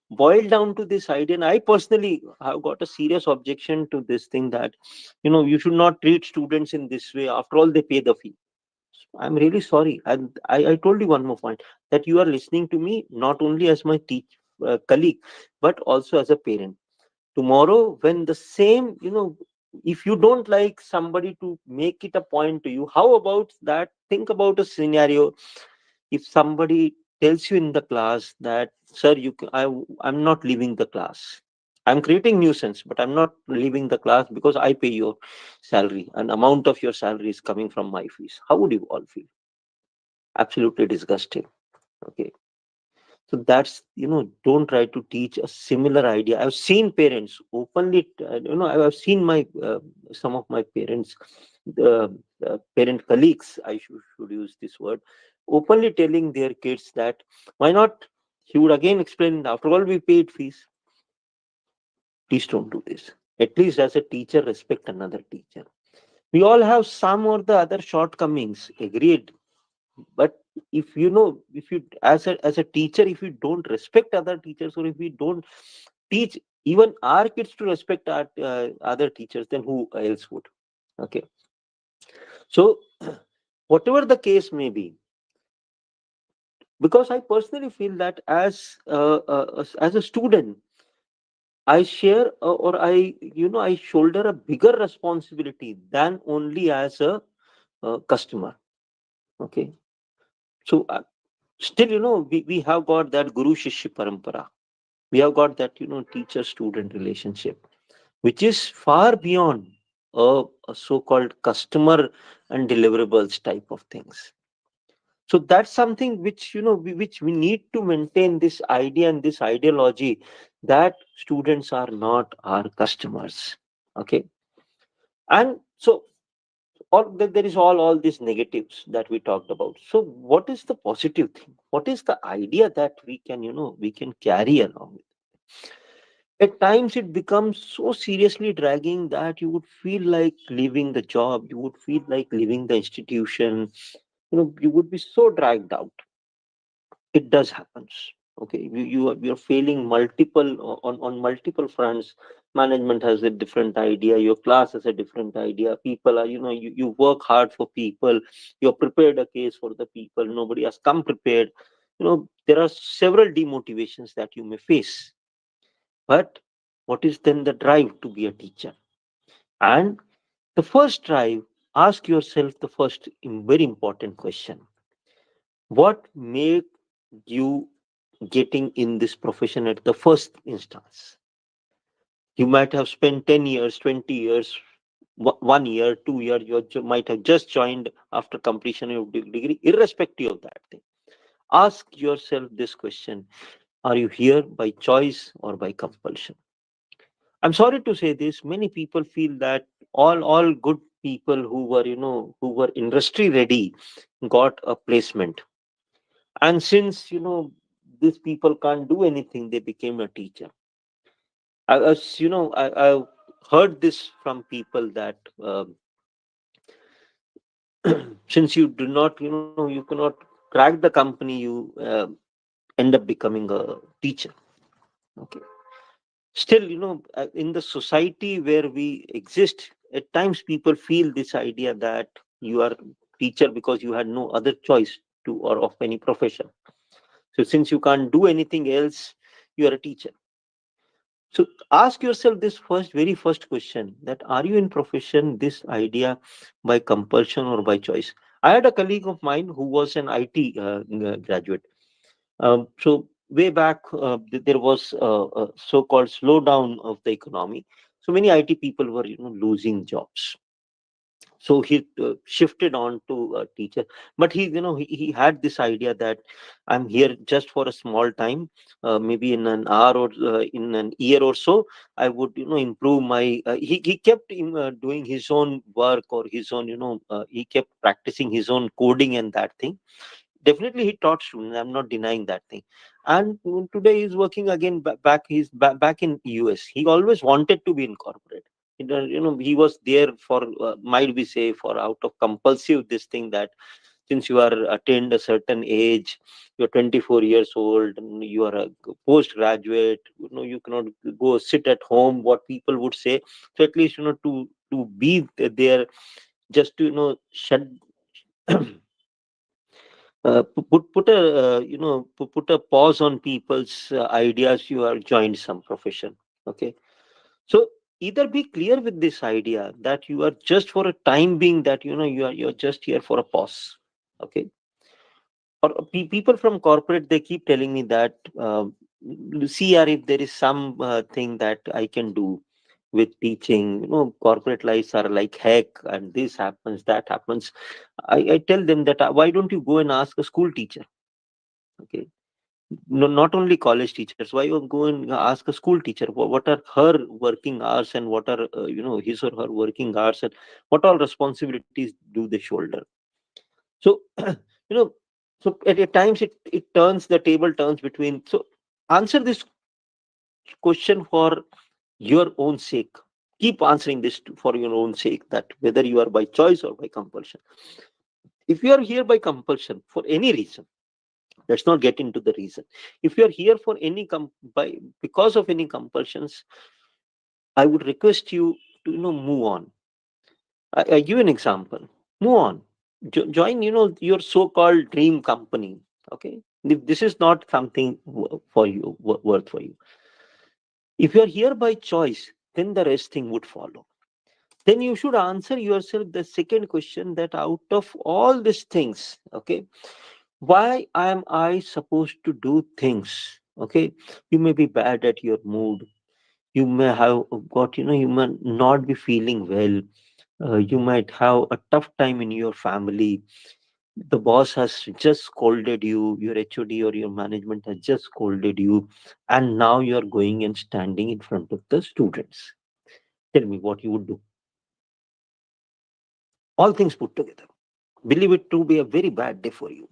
boil down to this idea. And I personally have got a serious objection to this thing, that you should not treat students in this way. After all, they pay the fee. I'm really sorry. And I told you one more point, that you are listening to me not only as my colleague, but also as a parent. Tomorrow, when the same, if you don't like somebody to make it a point to you, how about that? Think about a scenario. If somebody tells you in the class that, sir, I'm not leaving the class. I'm creating nuisance, but I'm not leaving the class because I pay your salary. An amount of your salary is coming from my fees. How would you all feel? Absolutely disgusting. Okay. So that's, don't try to teach a similar idea. I've seen parents openly, I've seen some of my parents, the parent colleagues, I should use this word, openly telling their kids that, why not? He would again explain, after all, we paid fees. Please don't do this. At least as a teacher, respect another teacher. We all have some or the other shortcomings, agreed. But if you, as a teacher, if you don't respect other teachers, or if we don't teach even our kids to respect our other teachers, then who else would? Okay. So whatever the case may be, because I personally feel that as a student, I share, or I shoulder a bigger responsibility than only as a customer. Okay. So still, we have got that guru shishya parampara. We have got that, teacher student relationship, which is far beyond a so-called customer and deliverables type of things. So that's something which, which we need to maintain, this idea and this ideology, that students are not our customers. Okay. And so there is all these negatives that we talked about. So what is the positive thing? What is the idea that we can carry along? At times it becomes so seriously dragging that you would feel like leaving the job, you would feel like leaving the institution, you would be so dragged out. It does happens. Okay, you're failing multiple on multiple fronts. Management has a different idea, your class has a different idea, people are, you work hard for people, you're prepared a case for the people, nobody has come prepared. There are several demotivations that you may face. But what is then the drive to be a teacher? And the first drive, ask yourself the first very important question. What made you getting in this profession at the first instance? You might have spent 10 years, 20 years, 1 year, 2 years, might have just joined after completion of degree, irrespective of that thing. Ask yourself this question. Are you here by choice or by compulsion? I'm sorry to say this. Many people feel that all good people who were industry ready got a placement, and since these people can't do anything, they became a teacher. I've heard this from people that since you do not, you cannot crack the company, you end up becoming a teacher. Okay. Still, in the society where we exist, at times people feel this idea that you are teacher because you had no other choice to or of any profession. So since you can't do anything else, you are a teacher. So ask yourself this very first question, that are you in profession this idea by compulsion or by choice? I had a colleague of mine who was an IT graduate. So way back, there was a so-called slowdown of the economy. So many IT people were, losing jobs. So he shifted on to a teacher, but he had this idea that I'm here just for a small time, maybe in an hour or in an year or so, I would improve my. He kept doing his own work, or his own, he kept practicing his own coding and that thing. Definitely he taught students, I'm not denying that thing. And today he's working again back in US. He always wanted to be in corporate. He was there for, might we say, for out of compulsive this thing, that since you are attained a certain age, you're 24 years old, and you are a postgraduate, you cannot go sit at home, what people would say. So at least, to be there, just to shut put a put a pause on people's ideas. You are joined some profession. Okay. So either be clear with this idea that you are just for a time being, that you're just here for a pause. Okay. Or people from corporate, they keep telling me that, see, or if there is some thing that I can do with teaching, corporate lives are like heck, and this happens, that happens. I tell them that, why don't you go and ask a school teacher? Okay. No, not only college teachers. Why you go and ask a school teacher what are her working hours, and what are his or her working hours, and what all responsibilities do they shoulder? So you know so at times it turns, the table turns between. So answer this question for your own sake. Keep answering this for your own sake, that whether you are by choice or by compulsion. If you are here by compulsion for any reason, let's not get into the reason. If you are here for any by because of any compulsions, I would request you to move on. I give an example. Move on. Join your so-called dream company. Okay, if this is not something for you, worth for you. If you are here by choice, then the rest thing would follow. Then you should answer yourself the second question, that out of all these things, okay, why am I supposed to do things? Okay, you may be bad at your mood. You may have got, you might not be feeling well. You might have a tough time in your family. The boss has just scolded you, your HOD or your management has just scolded you, and now you're going and standing in front of the students. Tell me what you would do. All things put together. Believe it to be a very bad day for you.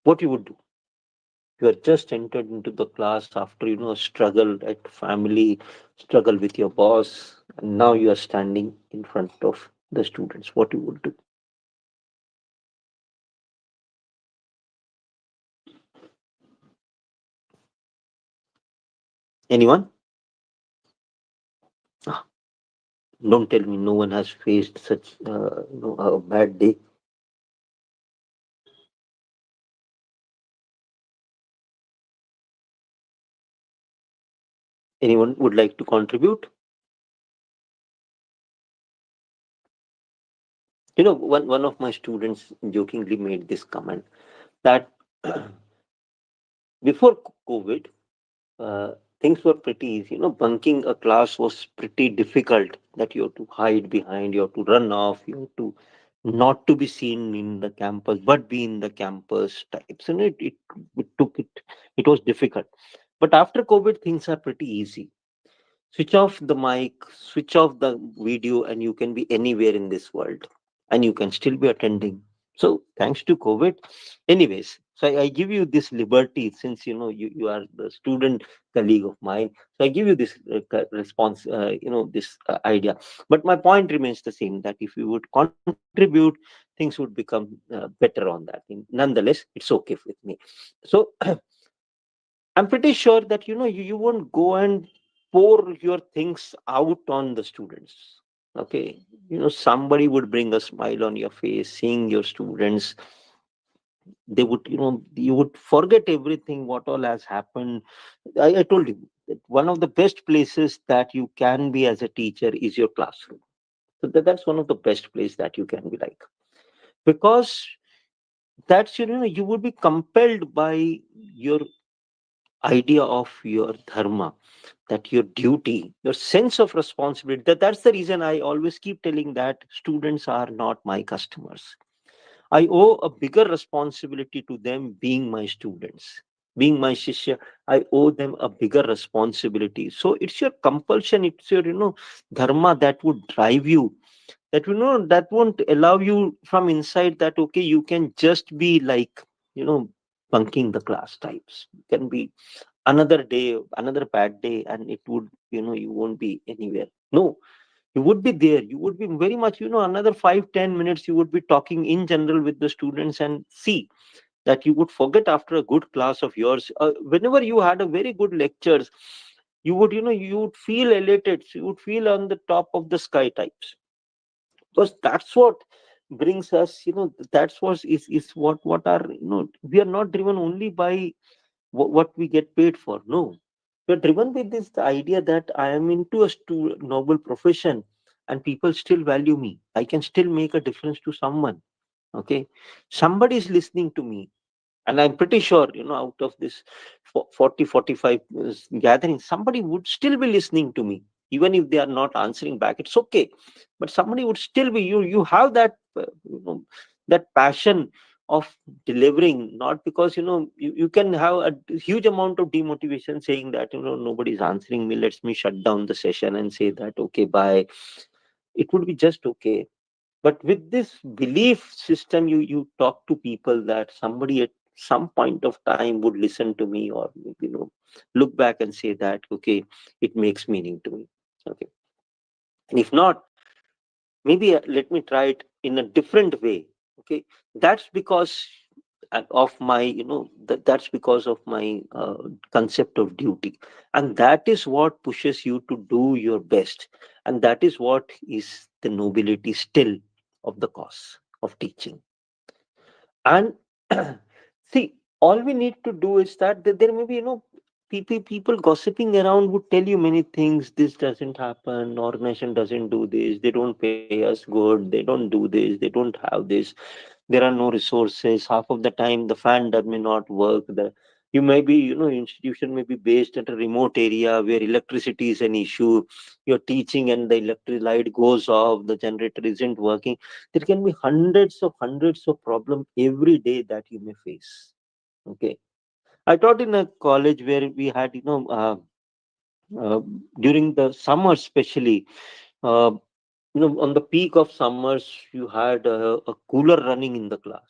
What you would do? You are just entered into the class after struggle at family, struggle with your boss, and now you are standing in front of the students. What you would do? Anyone? Ah, don't tell me no one has faced such a bad day. Anyone would like to contribute? One of my students jokingly made this comment that before COVID, uh, things were pretty easy. Bunking a class was pretty difficult. That you have to hide behind, you have to run off, you have to not to be seen in the campus, but be in the campus types. And it took it. It was difficult. But after COVID, things are pretty easy. Switch off the mic, switch off the video, and you can be anywhere in this world, and you can still be attending. So thanks to COVID. Anyways, so I give you this liberty, since you are the student colleague of mine. So I give you this response, this idea. But my point remains the same, that if you would contribute, things would become better on that. Nonetheless, it's okay with me. So I'm pretty sure that you won't go and pour your things out on the students. Okay. Somebody would bring a smile on your face, seeing your students. They would, you would forget everything, what all has happened. I told you that one of the best places that you can be as a teacher is your classroom. So that's one of the best place that you can be like. Because that's, you would be compelled by your idea of your dharma, that your duty, your sense of responsibility. That's the reason I always keep telling that students are not my customers. I owe a bigger responsibility to them, being my students, being my shishya. I owe them a bigger responsibility. So it's your compulsion, it's your dharma that would drive you, that that won't allow you from inside, that okay, you can just be like you know bunking the class types. You can be another day, another bad day, and it would, you won't be anywhere. No, you would be there. You would be very much, another 5-10 minutes, you would be talking in general with the students, and see that you would forget after a good class of yours. Whenever you had a very good lectures, you would, you would feel elated. You would feel on the top of the sky types, because that's what brings us, that's what is what are, we are not driven only by what we get paid for. No, we're driven with this the idea that I am into a noble profession, and people still value me. I can still make a difference to someone. Okay, somebody is listening to me, and I'm pretty sure, out of this 40 45 gatherings, somebody would still be listening to me. Even if they are not answering back, it's okay, but somebody would still be. You have that, that passion of delivering, not because, you can have a huge amount of demotivation, saying that, nobody's answering me, let's me shut down the session and say that, okay, bye. It would be just okay. But with this belief system, you talk to people that somebody at some point of time would listen to me, or, look back and say that, okay, it makes meaning to me. Okay, and if not, maybe, let me try it in a different way. Okay, that's because of my, that's because of my concept of duty, and that is what pushes you to do your best, and that is what is the nobility still of the cause of teaching. And see, all we need to do is that there may be, people gossiping around would tell you many things. This doesn't happen, organization doesn't do this, they don't pay us good, they don't do this, they don't have this, there are no resources, half of the time the fan does may not work, you may be, institution may be based at a remote area where electricity is an issue. You're teaching and the electric light goes off, the generator isn't working. There can be hundreds of problems every day that you may face. Okay, I taught in a college where we had, uh, during the summer especially, uh, on the peak of summers, you had a cooler running in the class.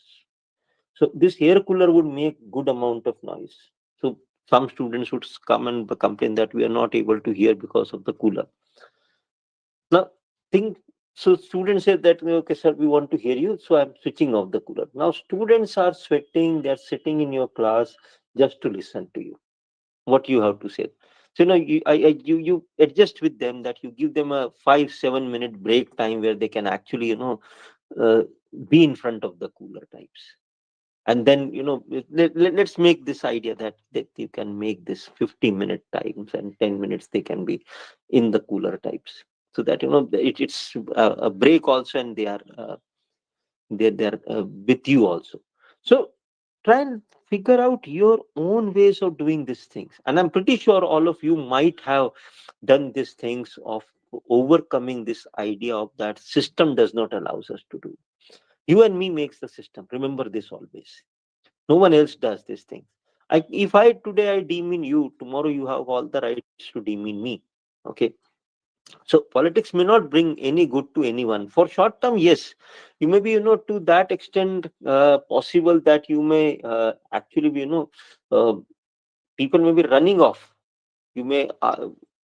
So this air cooler would make good amount of noise. So some students would come and complain that we are not able to hear because of the cooler. Now, think, so students said that, okay, sir, we want to hear you, so I'm switching off the cooler. Now students are sweating, they're sitting in your class just to listen to you, what you have to say. So, you adjust with them, that you give them a 5 7 minute break time where they can actually, uh, be in front of the cooler types. And then, let's make this idea that you can make this 50-minute times, and 10 minutes they can be in the cooler types, so that, it's a break also, and they're with you also. So try and figure out your own ways of doing these things, and I'm pretty sure all of you might have done these things of overcoming this idea of that system does not allows us to do. You and me makes the system, remember this always. No one else does these things. If I today I demean you, tomorrow you have all the rights to demean me. Okay. So politics may not bring any good to anyone. For short term, yes, you may be, to that extent possible that you may actually be, people may be running off. You may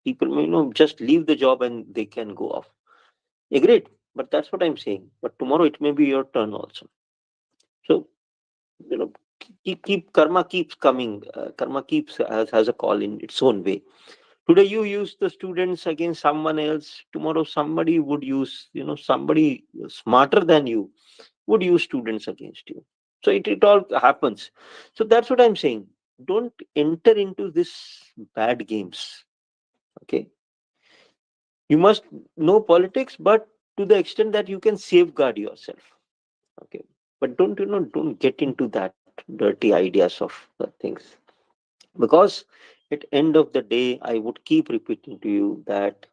people may, just leave the job and they can go off. Agreed. But that's what I'm saying. But tomorrow it may be your turn also. So, you know keep karma keeps coming. Karma keeps has a call in its own way. Today you use the students against someone else, tomorrow somebody would use, somebody smarter than you would use students against you. So it all happens. So that's what I'm saying. Don't enter into this bad games. Okay, you must know politics, but to the extent that you can safeguard yourself. Okay, but don't get into that dirty ideas of things. Because at end of the day, I would keep repeating to you that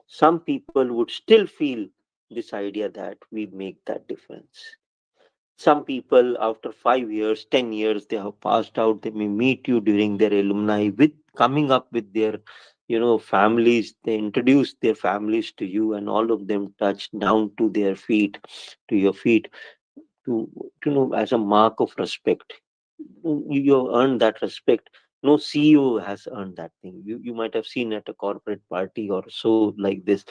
some people would still feel this idea that we make that difference. Some people, after 5 years, 10 years, they have passed out, they may meet you during their alumni with coming up with their, families. They introduce their families to you, and all of them touch down to their feet, to your feet, to, as a mark of respect. You have earned that respect. No CEO has earned that thing. You might have seen at a corporate party or so like this,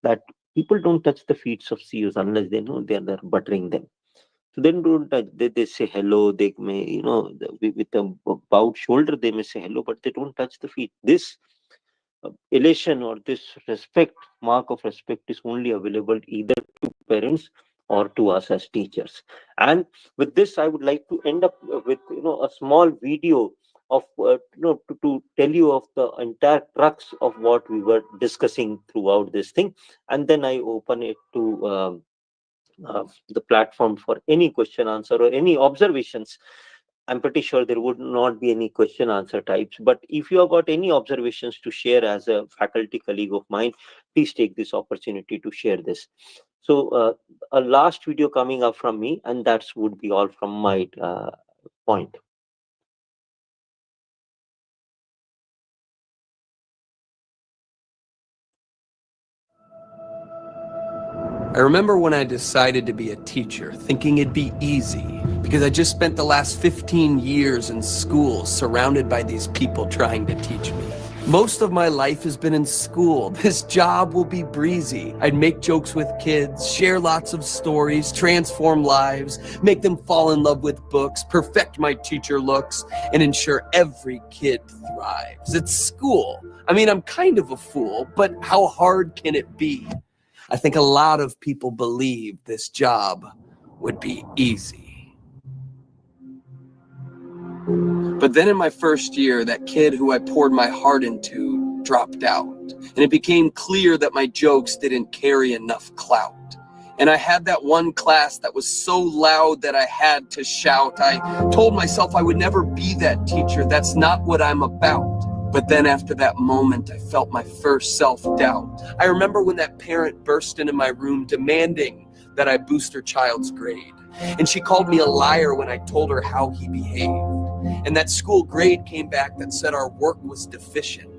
that people don't touch the feet of CEOs unless they know they're buttering them. So then don't touch. They say hello. They may, with a bowed shoulder, they may say hello, but they don't touch the feet. This elation or this respect, mark of respect, is only available either to parents or to us as teachers. And with this, I would like to end up with a small video of to tell you of the entire crux of what we were discussing throughout this thing, and then I open it to the platform for any question answer or any observations. I'm pretty sure there would not be any question answer types, but if you have got any observations to share as a faculty colleague of mine, please take this opportunity to share this. So, a last video coming up from me, and that would be all from my point. I remember when I decided to be a teacher, thinking it'd be easy, because I just spent the last 15 years in school surrounded by these people trying to teach me. Most of my life has been in school. This job will be breezy. I'd make jokes with kids, share lots of stories, transform lives, make them fall in love with books, perfect my teacher looks, and ensure every kid thrives. It's school. I mean, I'm kind of a fool, but how hard can it be? I think a lot of people believe this job would be easy. But then in my first year, that kid who I poured my heart into dropped out. And it became clear that my jokes didn't carry enough clout. And I had that one class that was so loud that I had to shout. I told myself I would never be that teacher. That's not what I'm about. But then after that moment, I felt my first self-doubt. I remember when that parent burst into my room demanding that I boost her child's grade. And she called me a liar when I told her how he behaved. And that school grade came back that said our work was deficient.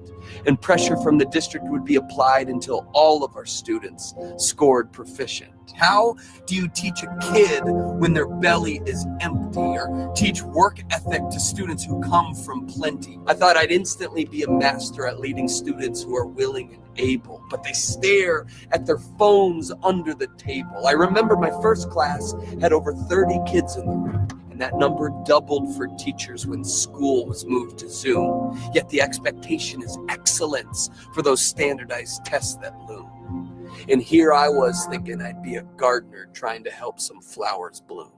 And pressure from the district would be applied until all of our students scored proficient. How do you teach a kid when their belly is empty, or teach work ethic to students who come from plenty? I thought I'd instantly be a master at leading students who are willing and able, but they stare at their phones under the table. I remember my first class had over 30 kids in the room. And that number doubled for teachers when school was moved to Zoom. Yet the expectation is excellence for those standardized tests that loom. And here I was thinking I'd be a gardener trying to help some flowers bloom.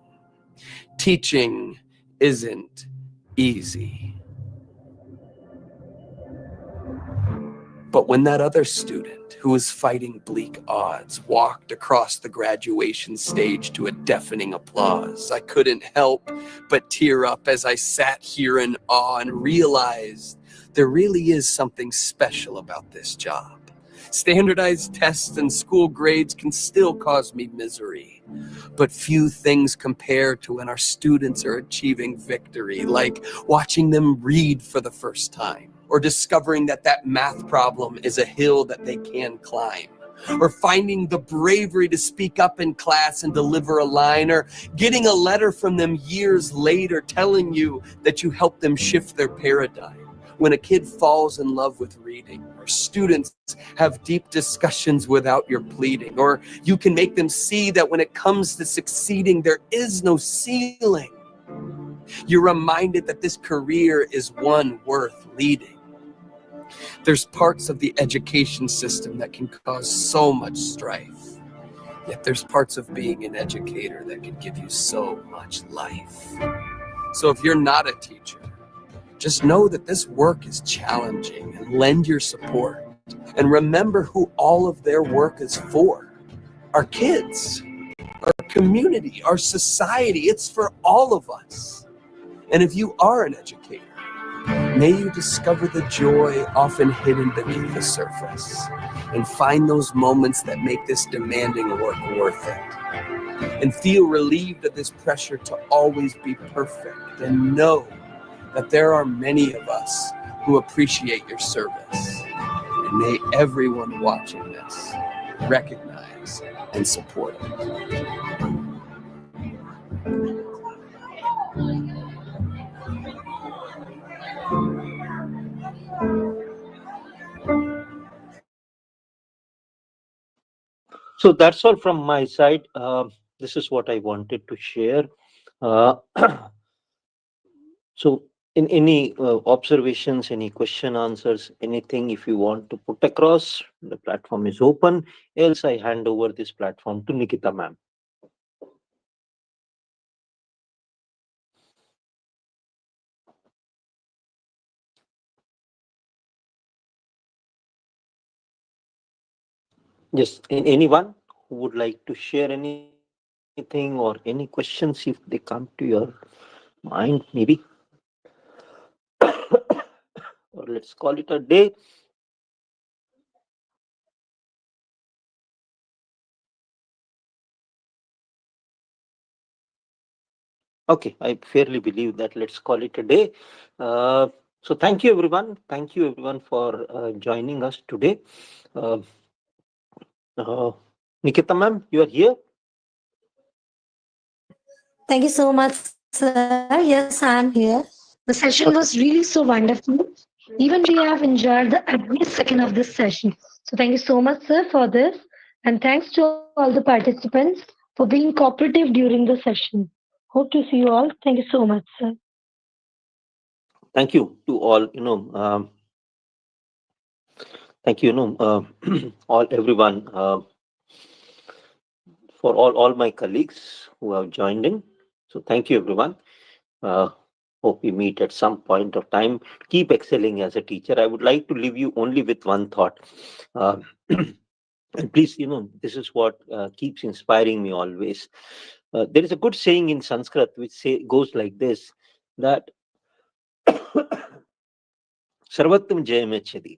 Teaching isn't easy. But when that other student who was fighting bleak odds walked across the graduation stage to a deafening applause, I couldn't help but tear up as I sat here in awe and realized there really is something special about this job. Standardized tests and school grades can still cause me misery, but few things compare to when our students are achieving victory, like watching them read for the first time, or discovering that that math problem is a hill that they can climb, or finding the bravery to speak up in class and deliver a line, or getting a letter from them years later telling you that you helped them shift their paradigm. When a kid falls in love with reading, or students have deep discussions without your pleading, or you can make them see that when it comes to succeeding, there is no ceiling. You're reminded that this career is one worth leading. There's parts of the education system that can cause so much strife, yet there's parts of being an educator that can give you so much life. So if you're not a teacher, just know that this work is challenging and lend your support. And remember who all of their work is for. Our kids, our community, our society. It's for all of us. And if you are an educator, may you discover the joy often hidden beneath the surface and find those moments that make this demanding work worth it. And feel relieved of this pressure to always be perfect, and know that there are many of us who appreciate your service. And may everyone watching this recognize and support it. So that's all from my side. This is what I wanted to share. Uh, so, in any observations, any question answers, anything if you want to put across, the platform is open. Else, I hand over this platform to Nikita ma'am. Yes, anyone who would like to share anything or any questions if they come to your mind, maybe, or let's call it a day. Okay, I fairly believe that let's call it a day. Uh, so thank you everyone. Thank you everyone for joining us today. Uh, uh, Nikita ma'am, you are here. Thank you so much, sir. Yes, I'm here. The session was really so wonderful. Even we have enjoyed every second of this session. So thank you so much, sir, for this. And thanks to all the participants for being cooperative during the session. Hope to see you all. Thank you so much, sir. Thank you to all. Thank you. All everyone. For all my colleagues who have joined in. So thank you everyone. Uh, Hope we meet at some point of time. Keep excelling as a teacher. I would like to leave you only with one thought. Uh, and please, this is what keeps inspiring me always. There is a good saying in Sanskrit which goes like this, that Sarvattam Jayamechadi.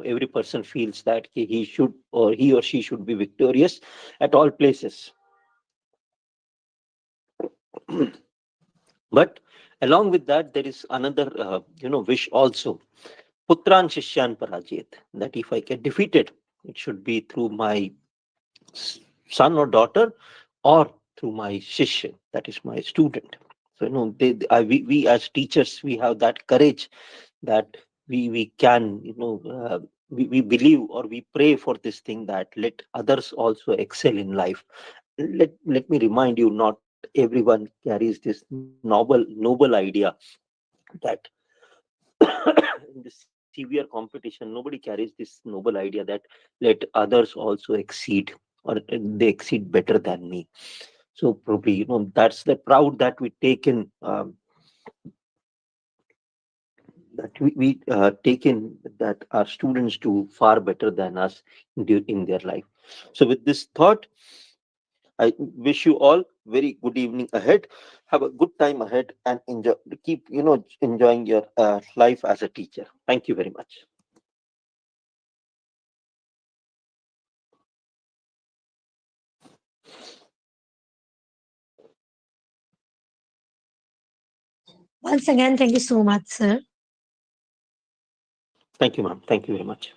Every person feels that he should or he or she should be victorious at all places. But along with that, there is another, wish also. Putran Shishyan Parajit. That if I get defeated, it should be through my son or daughter, or through my shishya, that is my student. So we as teachers, we have that courage that we can, we believe or we pray for this thing, that let others also excel in life. Let me remind you, not everyone carries this noble idea that in this severe competition, nobody carries this noble idea that let others also exceed, or they exceed better than me. So probably, that's the proud that we take in, take in, that our students do far better than us in their life. So with this thought, I wish you all very good evening ahead. Have a good time ahead and enjoy. Keep enjoying your life as a teacher. Thank you very much. Once again, thank you so much, sir. Thank you, ma'am. Thank you very much.